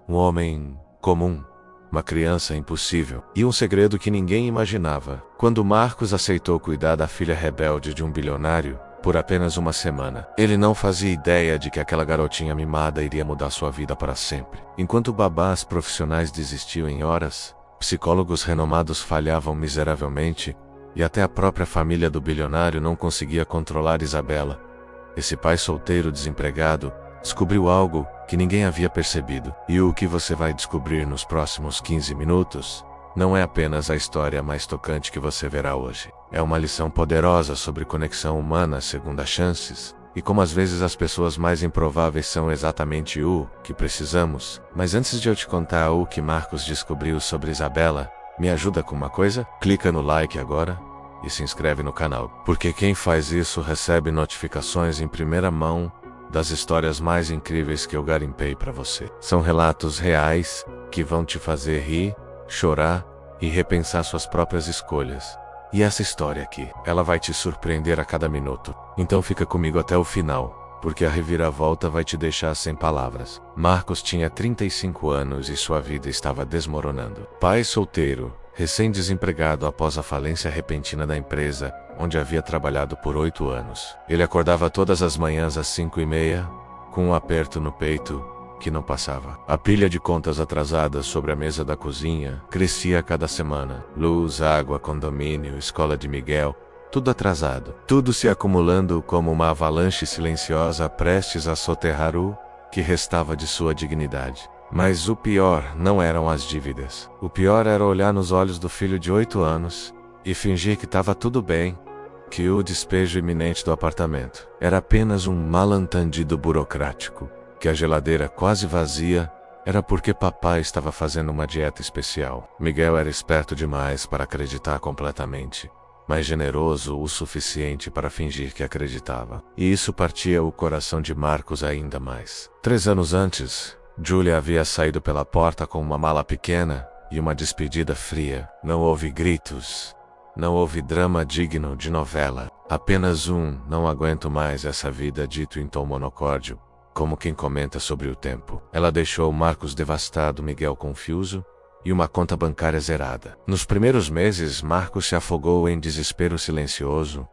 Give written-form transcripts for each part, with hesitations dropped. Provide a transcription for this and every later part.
Um homem comum, uma criança impossível, e um segredo que ninguém imaginava. Quando Marcos aceitou cuidar da filha rebelde de um bilionário, por apenas uma semana, ele não fazia ideia de que aquela garotinha mimada iria mudar sua vida para sempre. Enquanto babás profissionais desistiam em horas, psicólogos renomados falhavam miseravelmente, e até a própria família do bilionário não conseguia controlar Isabela. Esse pai solteiro desempregado descobriu algo que ninguém havia percebido. E o que você vai descobrir nos próximos 15 minutos não é apenas a história mais tocante que você verá hoje. É uma lição poderosa sobre conexão humana, segunda chances, e como às vezes as pessoas mais improváveis são exatamente o que precisamos. Mas antes de eu te contar o que Marcos descobriu sobre Isabela, me ajuda com uma coisa? Clica no like agora e se inscreve no canal, porque quem faz isso recebe notificações em primeira mão das histórias mais incríveis que eu garimpei para você. São relatos reais que vão te fazer rir, chorar e repensar suas próprias escolhas. E essa história aqui, ela vai te surpreender a cada minuto. Então fica comigo até o final, porque a reviravolta vai te deixar sem palavras. Marcos tinha 35 anos e sua vida estava desmoronando. Pai solteiro, recém-desempregado após a falência repentina da empresa, onde havia trabalhado por 8 anos. Ele acordava todas as manhãs às 5h30, com um aperto no peito que não passava. A pilha de contas atrasadas sobre a mesa da cozinha crescia a cada semana. Luz, água, condomínio, escola de Miguel, tudo atrasado. Tudo se acumulando como uma avalanche silenciosa prestes a soterrar o que restava de sua dignidade. Mas o pior não eram as dívidas. O pior era olhar nos olhos do filho de 8 anos e fingir que estava tudo bem, que o despejo iminente do apartamento era apenas um mal-entendido burocrático, que a geladeira quase vazia era porque papai estava fazendo uma dieta especial. Miguel era esperto demais para acreditar completamente, mas generoso o suficiente para fingir que acreditava. E isso partia o coração de Marcos ainda mais. 3 anos antes, Julia havia saído pela porta com uma mala pequena e uma despedida fria. Não houve gritos, não houve drama digno de novela. Apenas não aguento mais essa vida dito em tom monocórdio, como quem comenta sobre o tempo. Ela deixou Marcos devastado, Miguel confuso e uma conta bancária zerada. Nos primeiros meses, Marcos se afogou em desespero silencioso,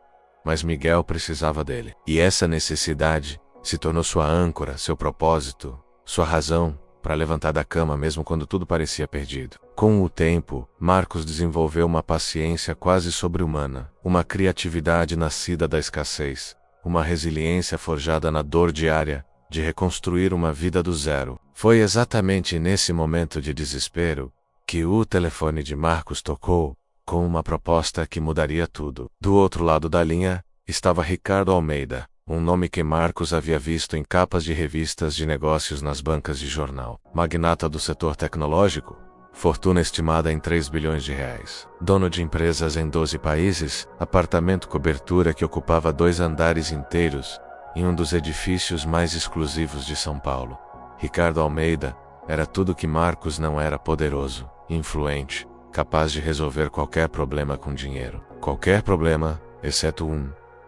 mas Miguel precisava dele. E essa necessidade se tornou sua âncora, seu propósito, sua razão para levantar da cama mesmo quando tudo parecia perdido. Com o tempo, Marcos desenvolveu uma paciência quase sobre-humana, uma criatividade nascida da escassez, uma resiliência forjada na dor diária de reconstruir uma vida do zero. Foi exatamente nesse momento de desespero que o telefone de Marcos tocou, com uma proposta que mudaria tudo. Do outro lado da linha estava Ricardo Almeida, um nome que Marcos havia visto em capas de revistas de negócios nas bancas de jornal. Magnata do setor tecnológico, fortuna estimada em 3 bilhões de reais. Dono de empresas em 12 países, apartamento cobertura que ocupava 2 andares inteiros em um dos edifícios mais exclusivos de São Paulo. Ricardo Almeida era tudo que Marcos não era: poderoso, influente, capaz de resolver qualquer problema com dinheiro. Qualquer problema, exceto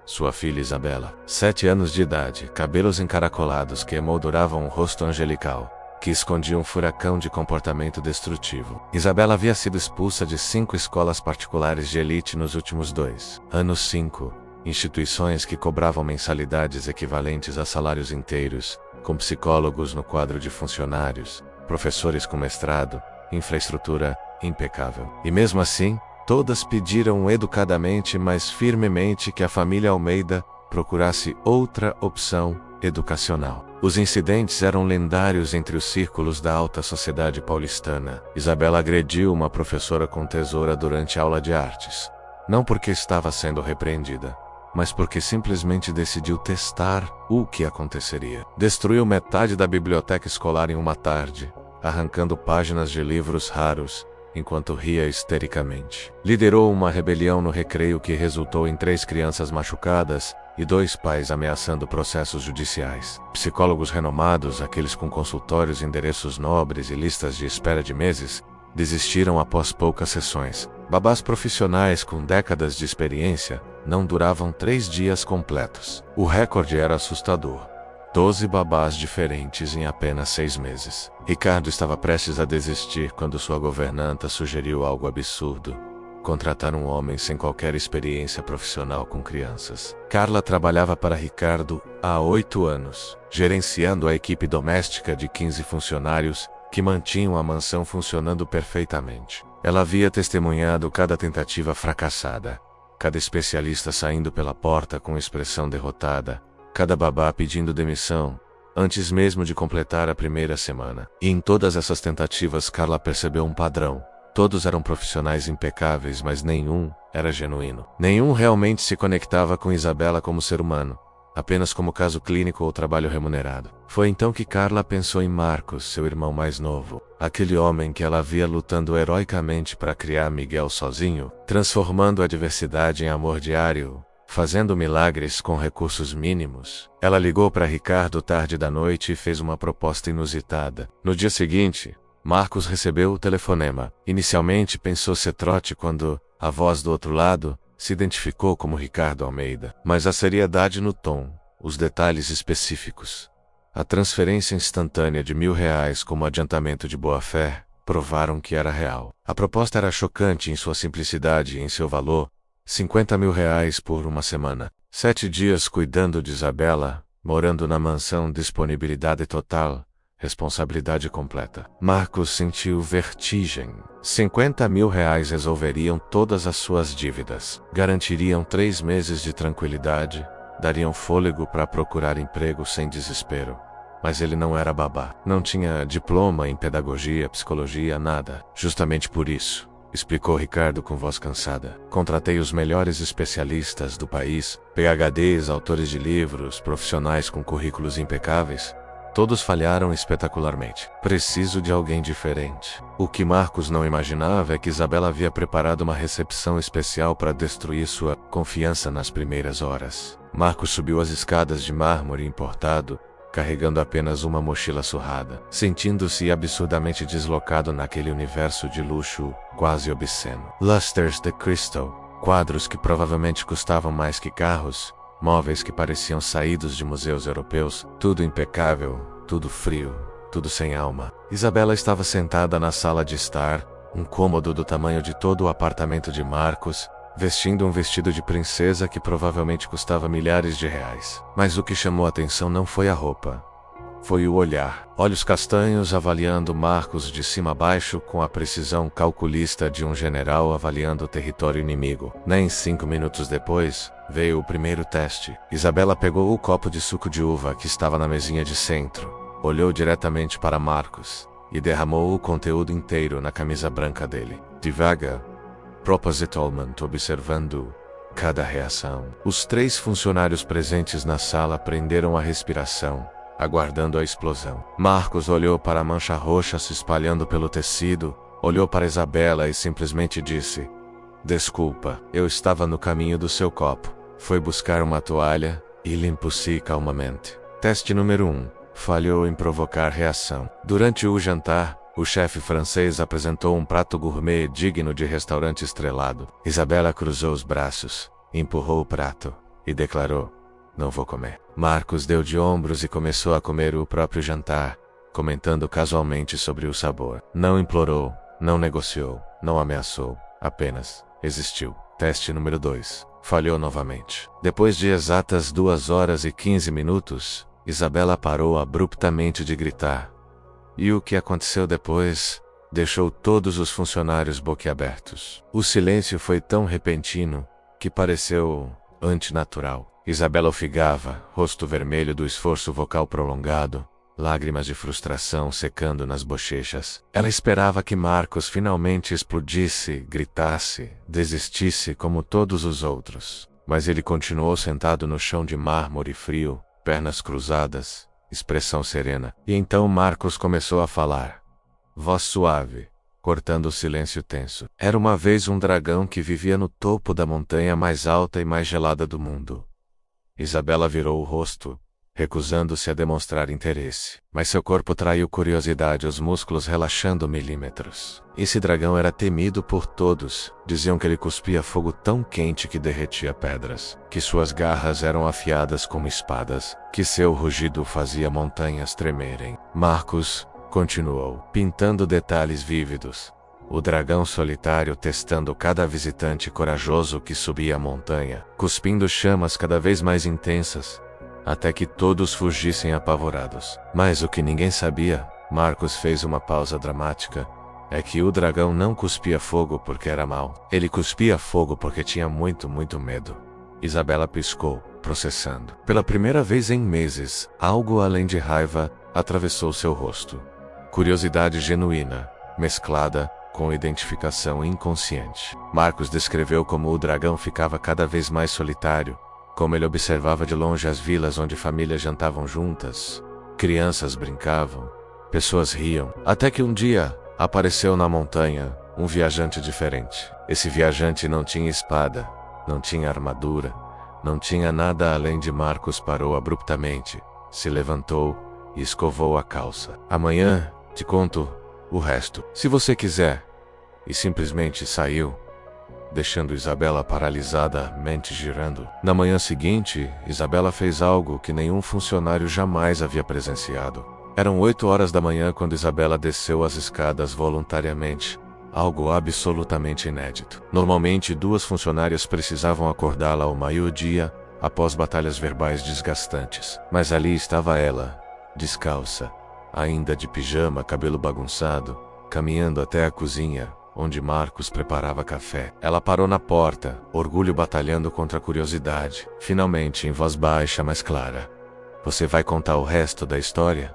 sua filha Isabela. 7 anos de idade, cabelos encaracolados que emolduravam um rosto angelical, que escondia um furacão de comportamento destrutivo. Isabela havia sido expulsa de 5 escolas particulares de elite nos últimos 2 anos. 5 instituições que cobravam mensalidades equivalentes a salários inteiros, com psicólogos no quadro de funcionários, professores com mestrado, infraestrutura impecável. E mesmo assim, todas pediram educadamente, mas firmemente, que a família Almeida procurasse outra opção educacional. Os incidentes eram lendários entre os círculos da alta sociedade paulistana. Isabela agrediu uma professora com tesoura durante aula de artes. Não porque estava sendo repreendida, mas porque simplesmente decidiu testar o que aconteceria. Destruiu metade da biblioteca escolar em uma tarde, arrancando páginas de livros raros, enquanto ria histericamente. Liderou uma rebelião no recreio que resultou em 3 crianças machucadas e 2 pais ameaçando processos judiciais. Psicólogos renomados, aqueles com consultórios, endereços nobres e listas de espera de meses, desistiram após poucas sessões. Babás profissionais com décadas de experiência não duravam 3 dias completos. O recorde era assustador: 12 babás diferentes em apenas 6 meses. Ricardo estava prestes a desistir quando sua governanta sugeriu algo absurdo: contratar um homem sem qualquer experiência profissional com crianças. Carla trabalhava para Ricardo há 8 anos, gerenciando a equipe doméstica de 15 funcionários que mantinham a mansão funcionando perfeitamente. Ela havia testemunhado cada tentativa fracassada, cada especialista saindo pela porta com expressão derrotada, cada babá pedindo demissão, antes mesmo de completar a primeira semana. E em todas essas tentativas Carla percebeu um padrão. Todos eram profissionais impecáveis, mas nenhum era genuíno. Nenhum realmente se conectava com Isabela como ser humano, apenas como caso clínico ou trabalho remunerado. Foi então que Carla pensou em Marcos, seu irmão mais novo, aquele homem que ela via lutando heroicamente para criar Miguel sozinho, transformando a adversidade em amor diário, fazendo milagres com recursos mínimos. Ela ligou para Ricardo tarde da noite e fez uma proposta inusitada. No dia seguinte, Marcos recebeu o telefonema. Inicialmente pensou ser trote quando a voz do outro lado se identificou como Ricardo Almeida. Mas a seriedade no tom, os detalhes específicos, a transferência instantânea de R$1.000 como adiantamento de boa-fé, provaram que era real. A proposta era chocante em sua simplicidade e em seu valor: R$50.000 por uma semana. 7 dias cuidando de Isabela, morando na mansão, disponibilidade total, responsabilidade completa. Marcos sentiu vertigem. R$50.000 resolveriam todas as suas dívidas, garantiriam 3 meses de tranquilidade, dariam fôlego para procurar emprego sem desespero. Mas ele não era babá. Não tinha diploma em pedagogia, psicologia, nada. Justamente por isso, explicou Ricardo com voz cansada, contratei os melhores especialistas do país, PhDs, autores de livros, profissionais com currículos impecáveis. Todos falharam espetacularmente. Preciso de alguém diferente. O que Marcos não imaginava é que Isabela havia preparado uma recepção especial para destruir sua confiança nas primeiras horas. Marcos subiu as escadas de mármore importado, carregando apenas uma mochila surrada, sentindo-se absurdamente deslocado naquele universo de luxo quase obsceno. Lusters de Crystal, quadros que provavelmente custavam mais que carros, móveis que pareciam saídos de museus europeus, tudo impecável, tudo frio, tudo sem alma. Isabela estava sentada na sala de estar, um cômodo do tamanho de todo o apartamento de Marcos, vestindo um vestido de princesa que provavelmente custava milhares de reais. Mas o que chamou a atenção não foi a roupa. Foi o olhar. Olhos castanhos avaliando Marcos de cima a baixo com a precisão calculista de um general avaliando o território inimigo. Nem 5 minutos depois, veio o primeiro teste. Isabela pegou o copo de suco de uva que estava na mesinha de centro, olhou diretamente para Marcos e derramou o conteúdo inteiro na camisa branca dele. Devagar, propositalmente observando cada reação. Os 3 funcionários presentes na sala prenderam a respiração, aguardando a explosão. Marcos olhou para a mancha roxa se espalhando pelo tecido, olhou para Isabela e simplesmente disse: "Desculpa, eu estava no caminho do seu copo." Foi buscar uma toalha e limpou-se calmamente. Teste número 1. Falhou em provocar reação. Durante o jantar, o chefe francês apresentou um prato gourmet digno de restaurante estrelado. Isabela cruzou os braços, empurrou o prato e declarou: "Não vou comer." Marcos deu de ombros e começou a comer o próprio jantar, comentando casualmente sobre o sabor. Não implorou, não negociou, não ameaçou, apenas existiu. Teste número 2. Falhou novamente. Depois de exatas 2 horas e 15 minutos, Isabela parou abruptamente de gritar. E o que aconteceu depois deixou todos os funcionários boquiabertos. O silêncio foi tão repentino que pareceu antinatural. Isabela ofegava, rosto vermelho do esforço vocal prolongado, lágrimas de frustração secando nas bochechas. Ela esperava que Marcos finalmente explodisse, gritasse, desistisse como todos os outros. Mas ele continuou sentado no chão de mármore frio, pernas cruzadas, expressão serena. E então Marcos começou a falar. Voz suave, cortando o silêncio tenso. Era uma vez um dragão que vivia no topo da montanha mais alta e mais gelada do mundo. Isabela virou o rosto, recusando-se a demonstrar interesse. Mas seu corpo traiu curiosidade, os músculos relaxando milímetros. Esse dragão era temido por todos. Diziam que ele cuspia fogo tão quente que derretia pedras, que suas garras eram afiadas como espadas, que seu rugido fazia montanhas tremerem. Marcus continuou, pintando detalhes vívidos. O dragão solitário testando cada visitante corajoso que subia a montanha, cuspindo chamas cada vez mais intensas, até que todos fugissem apavorados. Mas o que ninguém sabia, Marcus fez uma pausa dramática, é que o dragão não cuspia fogo porque era mau. Ele cuspia fogo porque tinha muito medo. Isabela piscou, processando. Pela primeira vez em meses, algo além de raiva atravessou seu rosto. Curiosidade genuína, mesclada com identificação inconsciente. Marcus descreveu como o dragão ficava cada vez mais solitário, como ele observava de longe as vilas onde famílias jantavam juntas, crianças brincavam, pessoas riam, até que um dia apareceu na montanha um viajante diferente. Esse viajante não tinha espada, não tinha armadura, não tinha nada além de. Marcus parou abruptamente, se levantou e escovou a calça. Amanhã te conto o resto, se você quiser. E simplesmente saiu, deixando Isabela paralisada, mente girando. Na manhã seguinte, Isabela fez algo que nenhum funcionário jamais havia presenciado. Eram 8 horas da manhã quando Isabela desceu as escadas voluntariamente, algo absolutamente inédito. Normalmente, 2 funcionárias precisavam acordá-la ao meio-dia, após batalhas verbais desgastantes. Mas ali estava ela, descalça, ainda de pijama, cabelo bagunçado, caminhando até a cozinha, onde Marcus preparava café. Ela parou na porta, orgulho batalhando contra a curiosidade. Finalmente, em voz baixa, mas clara: "Você vai contar o resto da história?"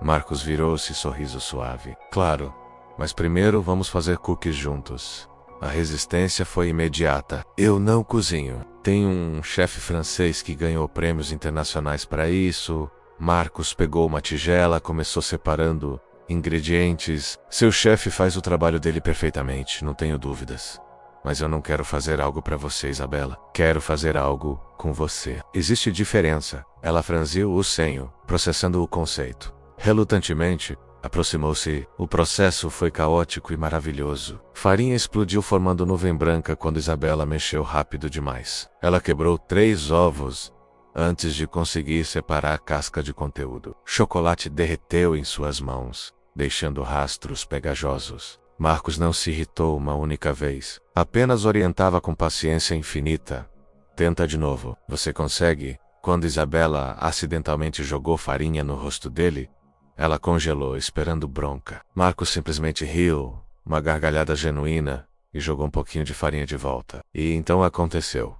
Marcus virou-se, sorriso suave. "Claro, mas primeiro vamos fazer cookies juntos." A resistência foi imediata. "Eu não cozinho. Tem um chefe francês que ganhou prêmios internacionais para isso." Marcus pegou uma tigela, começou separando ingredientes. "Seu chefe faz o trabalho dele perfeitamente, não tenho dúvidas. Mas eu não quero fazer algo para você, Isabela. Quero fazer algo com você. Existe diferença." Ela franziu o senho, processando o conceito. Relutantemente, aproximou-se. O processo foi caótico e maravilhoso. Farinha explodiu formando nuvem branca quando Isabela mexeu rápido demais. Ela quebrou 3 ovos antes de conseguir separar a casca de conteúdo. Chocolate derreteu em suas mãos, deixando rastros pegajosos. Marcus não se irritou uma única vez. Apenas orientava com paciência infinita. "Tenta de novo. Você consegue?" Quando Isabela acidentalmente jogou farinha no rosto dele, ela congelou, esperando bronca. Marcus simplesmente riu, uma gargalhada genuína, e jogou um pouquinho de farinha de volta. E então aconteceu.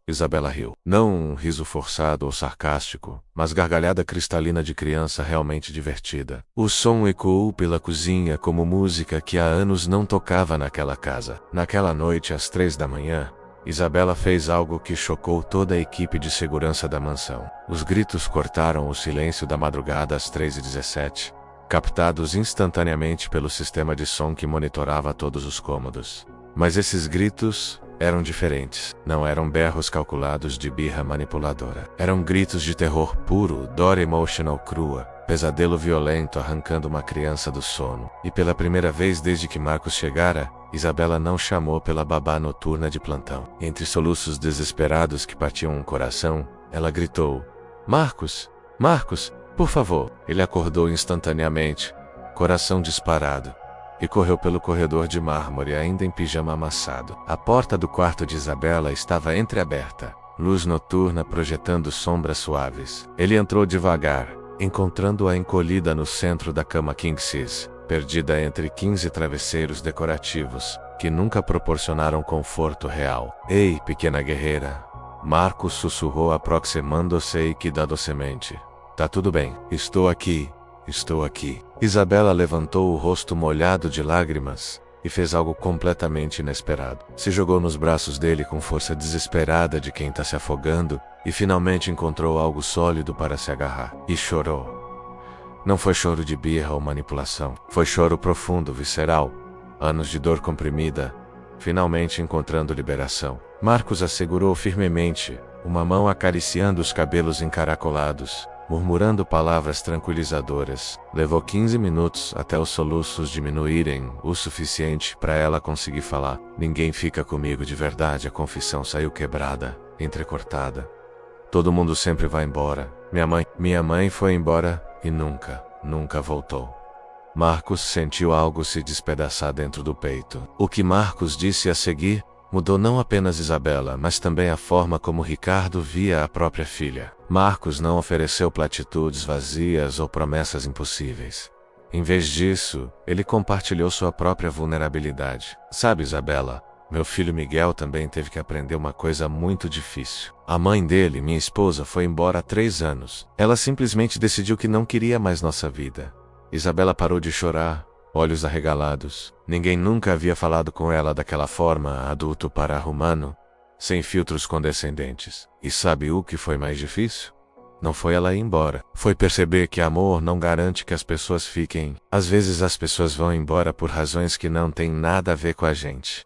Isabela riu. Não um riso forçado ou sarcástico, mas gargalhada cristalina de criança realmente divertida. O som ecoou pela cozinha como música que há anos não tocava naquela casa. Naquela noite, às 3 da manhã, Isabela fez algo que chocou toda a equipe de segurança da mansão. Os gritos cortaram o silêncio da madrugada às 3h17, captados instantaneamente pelo sistema de som que monitorava todos os cômodos. Mas esses gritos eram diferentes. Não eram berros calculados de birra manipuladora. Eram gritos de terror puro, dor emotional crua, pesadelo violento arrancando uma criança do sono. E pela primeira vez desde que Marcus chegara, Isabela não chamou pela babá noturna de plantão. Entre soluços desesperados que partiam um coração, ela gritou: "Marcus! Marcus! Por favor!" Ele acordou instantaneamente, coração disparado, e correu pelo corredor de mármore ainda em pijama amassado. A porta do quarto de Isabela estava entreaberta, luz noturna projetando sombras suaves. Ele entrou devagar, encontrando-a encolhida no centro da cama king size, perdida entre 15 travesseiros decorativos, que nunca proporcionaram conforto real. "Ei, pequena guerreira!" Marcus sussurrou aproximando-se cuidadosamente. "Tá tudo bem. Estou aqui. Estou aqui." Isabela levantou o rosto molhado de lágrimas e fez algo completamente inesperado. Se jogou nos braços dele com força desesperada de quem está se afogando e finalmente encontrou algo sólido para se agarrar. E chorou. Não foi choro de birra ou manipulação. Foi choro profundo, visceral. Anos de dor comprimida, finalmente encontrando liberação. Marcus a segurou firmemente, uma mão acariciando os cabelos encaracolados, murmurando palavras tranquilizadoras. Levou 15 minutos até os soluços diminuírem o suficiente para ela conseguir falar. Ninguém fica comigo de verdade. A confissão saiu quebrada, entrecortada. Todo mundo sempre vai embora. Minha mãe foi embora e nunca voltou. Marcos sentiu algo se despedaçar dentro do peito. O que Marcos disse a seguir mudou não apenas Isabela, mas também a forma como Ricardo via a própria filha. Marcos não ofereceu platitudes vazias ou promessas impossíveis. Em vez disso, ele compartilhou sua própria vulnerabilidade. Sabe, Isabela, meu filho Miguel também teve que aprender uma coisa muito difícil. A mãe dele, minha esposa, foi embora há 3 anos. Ela simplesmente decidiu que não queria mais nossa vida. Isabela parou de chorar, olhos arregalados. Ninguém nunca havia falado com ela daquela forma, adulto para humano, sem filtros condescendentes. E sabe o que foi mais difícil? Não foi ela ir embora. Foi perceber que amor não garante que as pessoas fiquem. Às vezes as pessoas vão embora por razões que não têm nada a ver com a gente.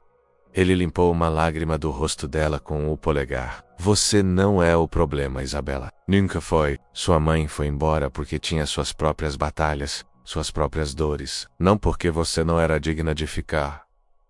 Ele limpou uma lágrima do rosto dela com o polegar. Você não é o problema, Isabela. Nunca foi. Sua mãe foi embora porque tinha suas próprias batalhas, suas próprias dores, não porque você não era digna de ficar.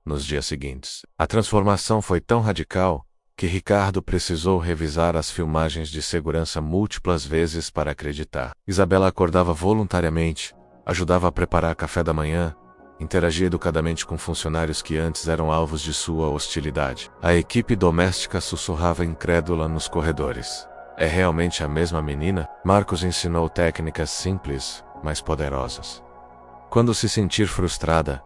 Nos dias seguintes, a transformação foi tão radical que Ricardo precisou revisar as filmagens de segurança múltiplas vezes para acreditar. Isabela acordava voluntariamente, ajudava a preparar café da manhã, interagia educadamente com funcionários que antes eram alvos de sua hostilidade. A equipe doméstica sussurrava incrédula nos corredores. É realmente a mesma menina? Marcos ensinou técnicas simples, mas poderosas. Quando se sentir frustrada,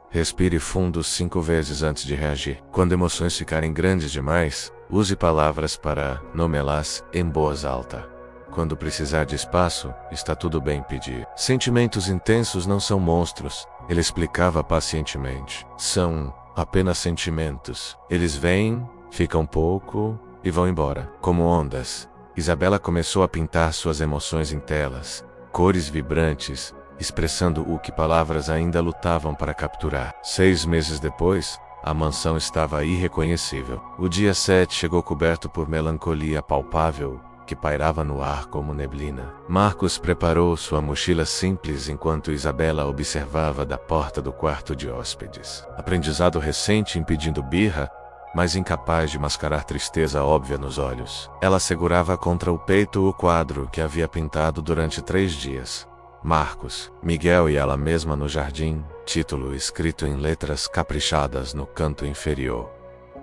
respire fundo 5 vezes antes de reagir. Quando emoções ficarem grandes demais, use palavras para nomeá-las em voz alta. Quando precisar de espaço, está tudo bem pedir. Sentimentos intensos não são monstros, ele explicava pacientemente. São apenas sentimentos. Eles vêm, ficam pouco e vão embora, como ondas. Isabela começou a pintar suas emoções em telas, cores vibrantes, expressando o que palavras ainda lutavam para capturar. 6 meses depois, a mansão estava irreconhecível. O dia 7 chegou coberto por melancolia palpável, que pairava no ar como neblina. Marcos preparou sua mochila simples enquanto Isabela observava da porta do quarto de hóspedes. Aprendizado recente impedindo birra, mas incapaz de mascarar tristeza óbvia nos olhos. Ela segurava contra o peito o quadro que havia pintado durante 3 dias. Marcos, Miguel e ela mesma no jardim, título escrito em letras caprichadas no canto inferior.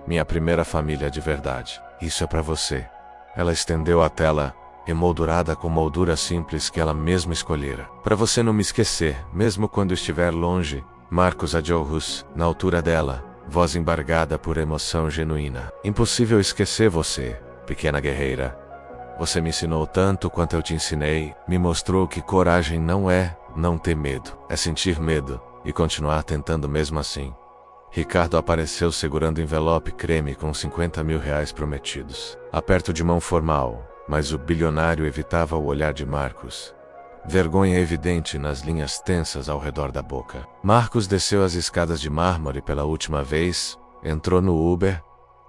Minha primeira família de verdade. Isso é para você. Ela estendeu a tela, emoldurada com moldura simples que ela mesma escolhera. Para você não me esquecer, mesmo quando estiver longe. Marcos Adjorrus, na altura dela, voz embargada por emoção genuína. Impossível esquecer você, pequena guerreira. Você me ensinou tanto quanto eu te ensinei, me mostrou que coragem não é não ter medo, é sentir medo e continuar tentando mesmo assim. Ricardo apareceu segurando envelope creme com 50 mil reais prometidos. Aperto de mão formal, mas o bilionário evitava o olhar de Marcos. Vergonha evidente nas linhas tensas ao redor da boca. Marcos desceu as escadas de mármore pela última vez, entrou no Uber,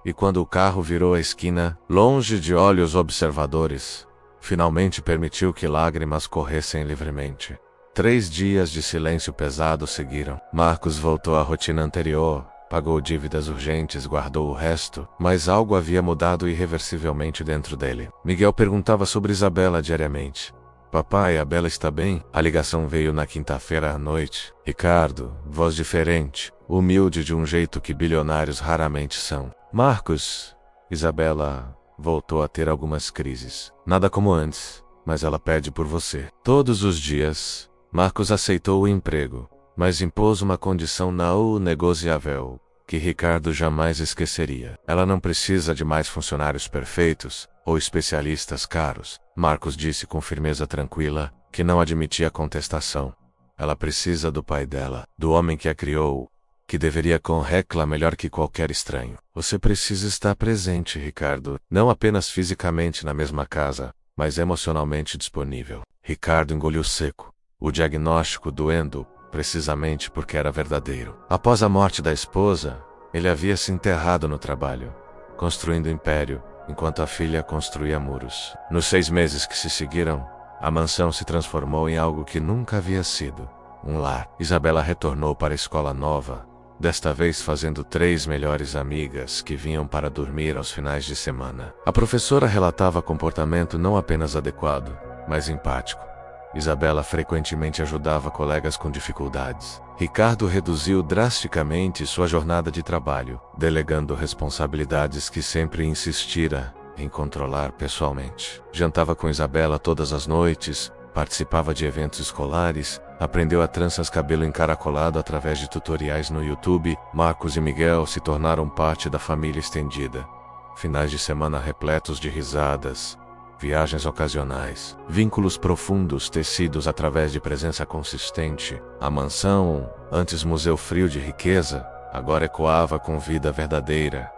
e quando o carro virou a esquina, longe de olhos observadores, finalmente permitiu que lágrimas corressem livremente. 3 dias de silêncio pesado seguiram. Marcos voltou à rotina anterior, pagou dívidas urgentes, guardou o resto, mas algo havia mudado irreversivelmente dentro dele. Miguel perguntava sobre Isabela diariamente. Papai, a Bela está bem? A ligação veio na quinta-feira à noite. Ricardo, voz diferente, humilde de um jeito que bilionários raramente são. Marcos, Isabela voltou a ter algumas crises. Nada como antes, mas ela pede por você. Todos os dias, Marcos aceitou o emprego, mas impôs uma condição não negociável, que Ricardo jamais esqueceria. Ela não precisa de mais funcionários perfeitos ou especialistas caros. Marcos disse com firmeza tranquila, que não admitia contestação. Ela precisa do pai dela, do homem que a criou, que deveria reclamar melhor que qualquer estranho. Você precisa estar presente, Ricardo, não apenas fisicamente na mesma casa, mas emocionalmente disponível. Ricardo engoliu seco, o diagnóstico doendo, precisamente porque era verdadeiro. Após a morte da esposa, ele havia se enterrado no trabalho, construindo império, enquanto a filha construía muros. Nos 6 meses que se seguiram, A mansão se transformou em algo que nunca havia sido: um lar. Isabela retornou para a escola nova, desta vez fazendo 3 melhores amigas que vinham para dormir aos finais de semana. A professora relatava comportamento não apenas adequado, mas empático. Isabela frequentemente ajudava colegas com dificuldades. Ricardo reduziu drasticamente sua jornada de trabalho, delegando responsabilidades que sempre insistira em controlar pessoalmente. Jantava com Isabela todas as noites, participava de eventos escolares, aprendeu a tranças cabelo encaracolado através de tutoriais no YouTube. Marcos e Miguel se tornaram parte da família estendida. Finais de semana repletos de risadas, viagens ocasionais, vínculos profundos tecidos através de presença consistente. A mansão, antes museu frio de riqueza, agora ecoava com vida verdadeira.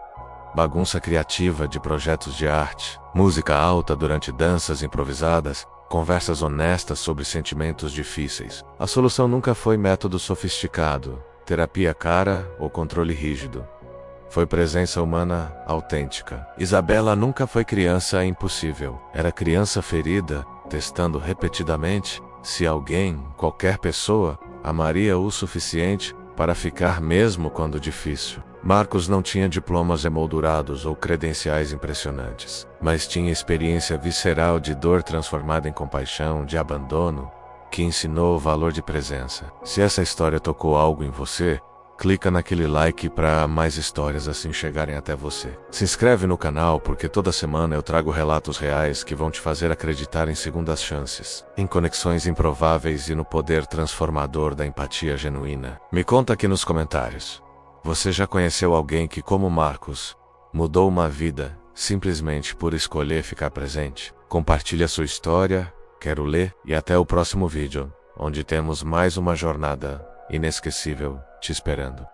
Bagunça criativa de projetos de arte, música alta durante danças improvisadas, conversas honestas sobre sentimentos difíceis. A solução nunca foi método sofisticado, terapia cara ou controle rígido. Foi presença humana autêntica. Isabela nunca foi criança impossível. Era criança ferida, testando repetidamente se alguém, qualquer pessoa, amaria o suficiente para ficar mesmo quando difícil. Marcos não tinha diplomas emoldurados ou credenciais impressionantes, mas tinha experiência visceral de dor transformada em compaixão, de abandono, que ensinou o valor de presença. Se essa história tocou algo em você, clica naquele like para mais histórias assim chegarem até você. Se inscreve no canal porque toda semana eu trago relatos reais que vão te fazer acreditar em segundas chances, em conexões improváveis e no poder transformador da empatia genuína. Me conta aqui nos comentários. Você já conheceu alguém que, como Marcos, mudou uma vida simplesmente por escolher ficar presente? Compartilhe a sua história, quero ler, e até o próximo vídeo, onde temos mais uma jornada inesquecível te esperando.